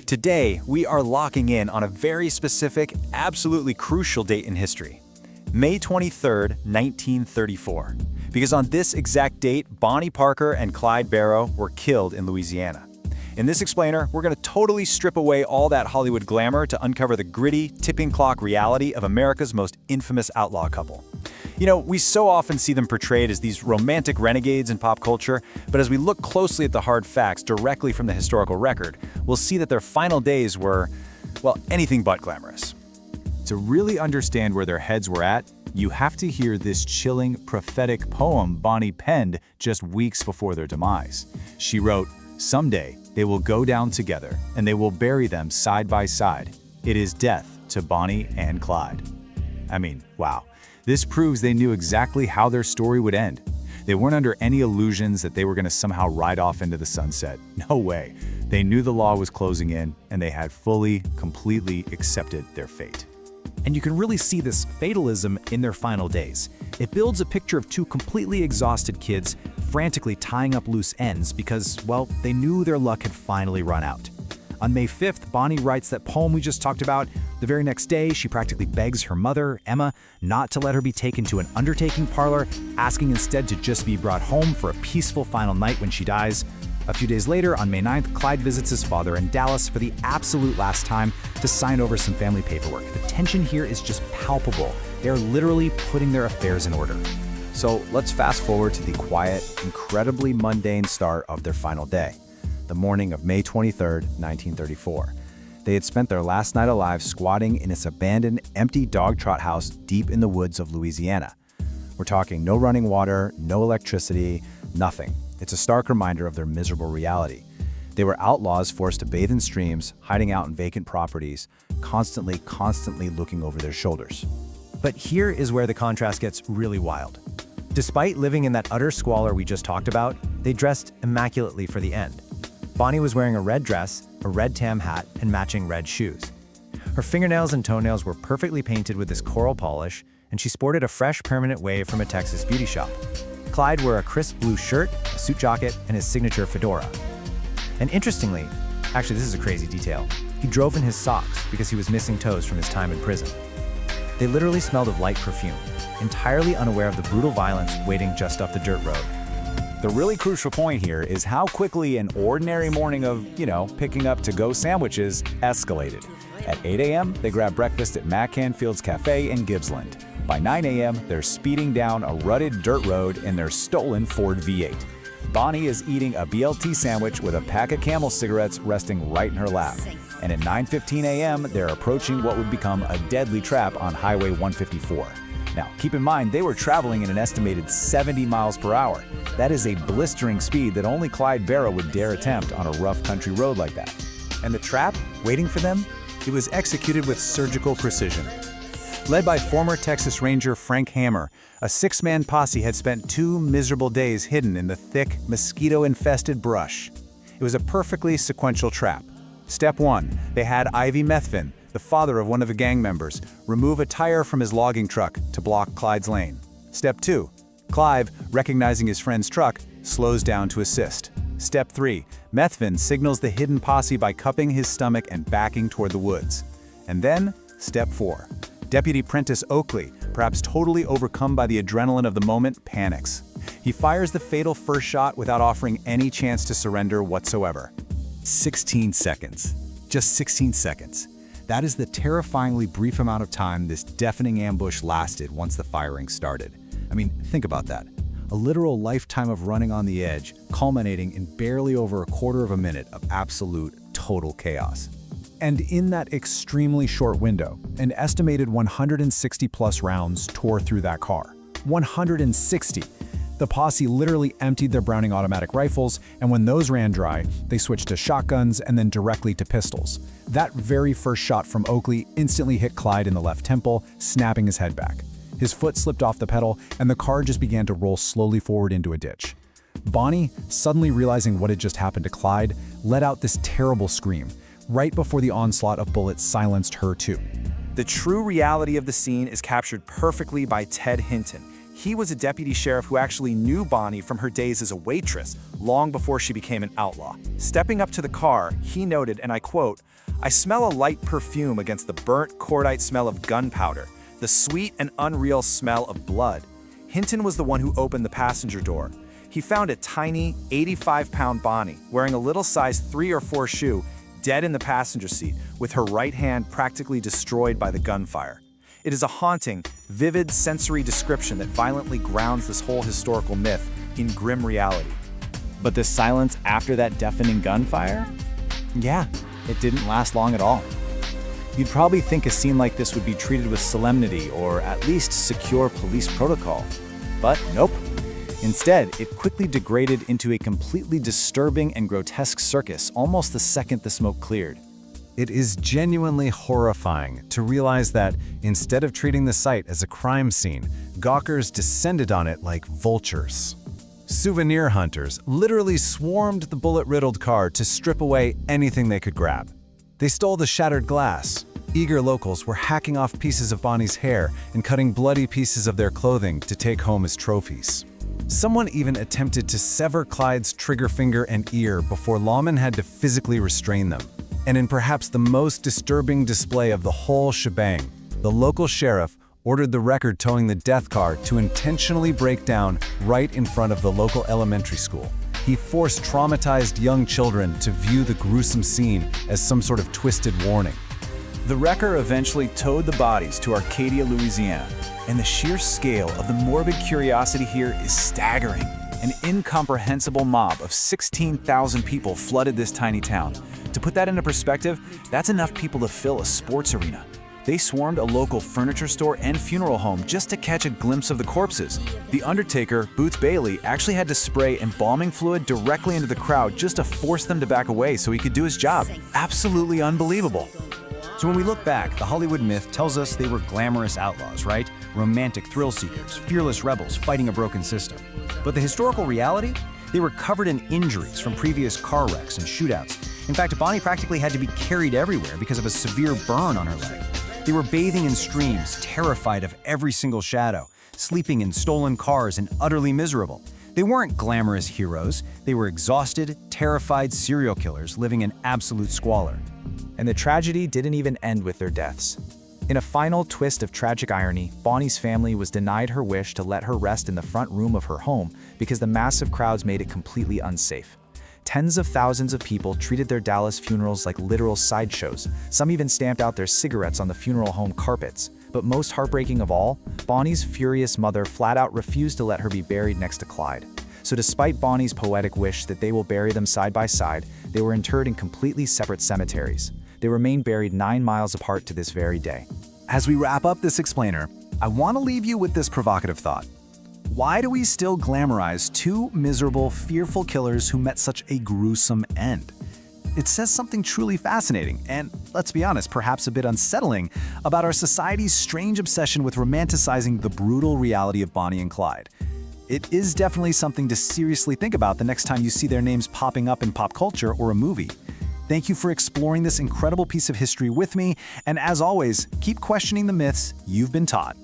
Today, we are locking in on a very specific, absolutely crucial date in history. May 23rd, 1934. Because on this exact date, Bonnie Parker and Clyde Barrow were killed in Louisiana. In this explainer, we're going to totally strip away all that Hollywood glamour to uncover the gritty, tipping clock reality of America's most infamous outlaw couple. You know, we so often see them portrayed as these romantic renegades in pop culture, but as we look closely at the hard facts directly from the historical record, we'll see that their final days were, well, anything but glamorous. To really understand where their heads were at, you have to hear this chilling, prophetic poem Bonnie penned just weeks before their demise. She wrote, "Someday they will go down together, and they will bury them side by side. It is death to Bonnie and Clyde." I mean, wow. This proves they knew exactly how their story would end. They weren't under any illusions that they were going to somehow ride off into the sunset. No way. They knew the law was closing in, and they had fully, completely accepted their fate. And you can really see this fatalism in their final days. It builds a picture of two completely exhausted kids frantically tying up loose ends because, well, they knew their luck had finally run out. On May 5th, Bonnie writes that poem we just talked about. The very next day, she practically begs her mother, Emma, not to let her be taken to an undertaking parlor, asking instead to just be brought home for a peaceful final night when she dies. A few days later, on May 9th, Clyde visits his father in Dallas for the absolute last time to sign over some family paperwork. The tension here is just palpable. They're literally putting their affairs in order. So let's fast forward to the quiet, incredibly mundane start of their final day, the morning of May 23rd, 1934. They had spent their last night alive squatting in this abandoned, empty dog trot house deep in the woods of Louisiana. We're talking no running water, no electricity, nothing. It's a stark reminder of their miserable reality. They were outlaws forced to bathe in streams, hiding out in vacant properties, constantly looking over their shoulders. But here is where the contrast gets really wild. Despite living in that utter squalor we just talked about, they dressed immaculately for the end. Bonnie was wearing a red dress, a red tam hat, and matching red shoes. Her fingernails and toenails were perfectly painted with this coral polish, and she sported a fresh permanent wave from a Texas beauty shop. Clyde wore a crisp blue shirt, a suit jacket, and his signature fedora. And interestingly, actually this is a crazy detail, he drove in his socks because he was missing toes from his time in prison. They literally smelled of light perfume, entirely unaware of the brutal violence waiting just off the dirt road. The really crucial point here is how quickly an ordinary morning of, picking up to-go sandwiches escalated. At 8 a.m., they grabbed breakfast at Mac Canfield's Cafe in Gibsland. By 9 a.m., they're speeding down a rutted dirt road in their stolen Ford V8. Bonnie is eating a BLT sandwich with a pack of Camel cigarettes resting right in her lap. And at 9:15 a.m., they're approaching what would become a deadly trap on Highway 154. Now, keep in mind, they were traveling at an estimated 70 miles per hour. That is a blistering speed that only Clyde Barrow would dare attempt on a rough country road like that. And the trap waiting for them? It was executed with surgical precision. Led by former Texas Ranger Frank Hammer, a six-man posse had spent 2 miserable days hidden in the thick, mosquito-infested brush. It was a perfectly sequential trap. Step 1, they had Ivy Methvin, the father of one of the gang members, remove a tire from his logging truck to block Clyde's lane. Step 2, Clive, recognizing his friend's truck, slows down to assist. Step 3, Methvin signals the hidden posse by cupping his stomach and backing toward the woods. And then, Step 4, Deputy Prentice Oakley, perhaps totally overcome by the adrenaline of the moment, panics. He fires the fatal first shot without offering any chance to surrender whatsoever. 16 seconds. Just 16 seconds. That is the terrifyingly brief amount of time this deafening ambush lasted once the firing started. I mean, think about that. A literal lifetime of running on the edge, culminating in barely over a quarter of a minute of absolute, total chaos. And in that extremely short window, an estimated 160-plus rounds tore through that car. 160! The posse literally emptied their Browning automatic rifles, and when those ran dry, they switched to shotguns and then directly to pistols. That very first shot from Oakley instantly hit Clyde in the left temple, snapping his head back. His foot slipped off the pedal, and the car just began to roll slowly forward into a ditch. Bonnie, suddenly realizing what had just happened to Clyde, let out this terrible scream, right before the onslaught of bullets silenced her too. The true reality of the scene is captured perfectly by Ted Hinton. He was a deputy sheriff who actually knew Bonnie from her days as a waitress, long before she became an outlaw. Stepping up to the car, he noted, and I quote, "I smell a light perfume against the burnt cordite smell of gunpowder, the sweet and unreal smell of blood." Hinton was the one who opened the passenger door. He found a tiny, 85-pound Bonnie, wearing a little size 3 or 4 shoe, dead in the passenger seat, with her right hand practically destroyed by the gunfire. It is a haunting, vivid sensory description that violently grounds this whole historical myth in grim reality. But the silence after that deafening gunfire? Yeah, it didn't last long at all. You'd probably think a scene like this would be treated with solemnity or at least secure police protocol. But nope. Instead, it quickly degraded into a completely disturbing and grotesque circus almost the second the smoke cleared. It is genuinely horrifying to realize that instead of treating the site as a crime scene, gawkers descended on it like vultures. Souvenir hunters literally swarmed the bullet-riddled car to strip away anything they could grab. They stole the shattered glass. Eager locals were hacking off pieces of Bonnie's hair and cutting bloody pieces of their clothing to take home as trophies. Someone even attempted to sever Clyde's trigger finger and ear before lawmen had to physically restrain them. And in perhaps the most disturbing display of the whole shebang, the local sheriff ordered the record towing the death car to intentionally break down right in front of the local elementary school. He forced traumatized young children to view the gruesome scene as some sort of twisted warning. The wrecker eventually towed the bodies to Arcadia, Louisiana, and the sheer scale of the morbid curiosity here is staggering. An incomprehensible mob of 16,000 people flooded this tiny town. To put that into perspective, that's enough people to fill a sports arena. They swarmed a local furniture store and funeral home just to catch a glimpse of the corpses. The undertaker, Boots Bailey, actually had to spray embalming fluid directly into the crowd just to force them to back away so he could do his job. Absolutely unbelievable. So when we look back, the Hollywood myth tells us they were glamorous outlaws, right? Romantic thrill seekers, fearless rebels fighting a broken system. But the historical reality? They were covered in injuries from previous car wrecks and shootouts. In fact, Bonnie practically had to be carried everywhere because of a severe burn on her leg. They were bathing in streams, terrified of every single shadow, sleeping in stolen cars and utterly miserable. They weren't glamorous heroes. They were exhausted, terrified serial killers living in absolute squalor. And the tragedy didn't even end with their deaths. In a final twist of tragic irony, Bonnie's family was denied her wish to let her rest in the front room of her home because the massive crowds made it completely unsafe. Tens of thousands of people treated their Dallas funerals like literal sideshows. Some even stamped out their cigarettes on the funeral home carpets. But most heartbreaking of all, Bonnie's furious mother flat out refused to let her be buried next to Clyde. So despite Bonnie's poetic wish that they will bury them side by side, they were interred in completely separate cemeteries. They remain buried 9 miles apart to this very day. As we wrap up this explainer, I want to leave you with this provocative thought. Why do we still glamorize 2 miserable, fearful killers who met such a gruesome end? It says something truly fascinating, and let's be honest, perhaps a bit unsettling, about our society's strange obsession with romanticizing the brutal reality of Bonnie and Clyde. It is definitely something to seriously think about the next time you see their names popping up in pop culture or a movie. Thank you for exploring this incredible piece of history with me, and as always, keep questioning the myths you've been taught.